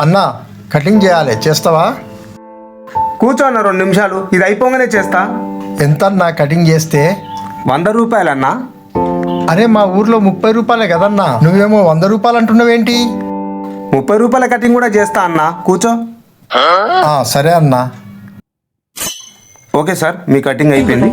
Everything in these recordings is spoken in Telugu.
అన్నా కటింగ్ చేయాలి, చేస్తావా? కూర్చో అన్న 2 నిమిషాలు, ఇది అయిపోగానే చేస్తా. ఎంత అన్నా కటింగ్ చేస్తే? 100 రూపాయలన్నా. అరే మా ఊర్లో 30 రూపాయలే కదన్నా, నువ్వేమో 100 రూపాయలు అంటున్నావేంటి? 30 రూపాయల కటింగ్ కూడా చేస్తా అన్న, కూర్చో. సరే అన్నా. ఓకే సార్, మీ కటింగ్ అయిపోయింది.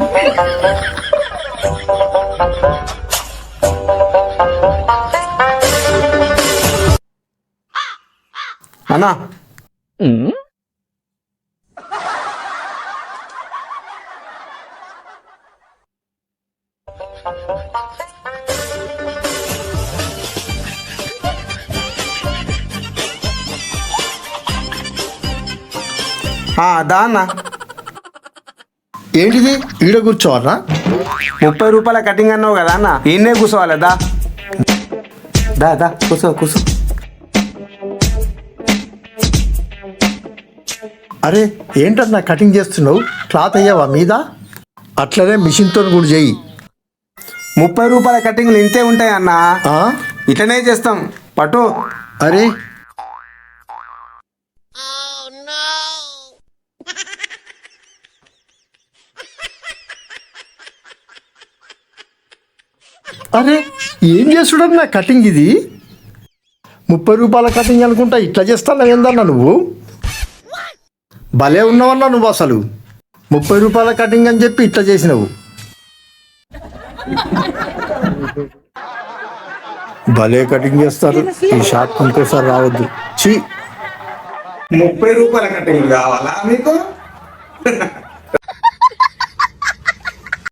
అన్నా దా అన్న. ఏంటిది ఈడ కూర్చోవన్నా? 30 రూపాయల కటింగ్ అన్నావు కదా అన్న, ఈయనే కూర్చోవాలి. దా దా దా కూర్చో కూర్చో. అరే ఏంటన్నా కటింగ్ చేస్తున్నావు? క్లాత్ అయ్యావా మీద? అట్లనే మిషన్తో కూడా చెయ్యి. 30 రూపాయల కటింగ్లు ఇంతే ఉంటాయి అన్న, ఇట్లనే చేస్తాం పట్టు. అరే అరే ఏం చేస్తుడన్నా కటింగ్ ఇది? 30 రూపాయల కటింగ్ అనుకుంటా ఇట్లా చేస్తాను ఏందన్నా నువ్వు? భలే ఉన్నావన్నా నువ్వు. అసలు 30 రూపాయల కటింగ్ అని చెప్పి ఇట్లా చేసినావు. భలే కటింగ్ చేస్తారు, ఈ షాప్ ఇంకోసారి రావద్దు. చీ, 30 రూపాయల కటింగ్ కావాలా మీకు?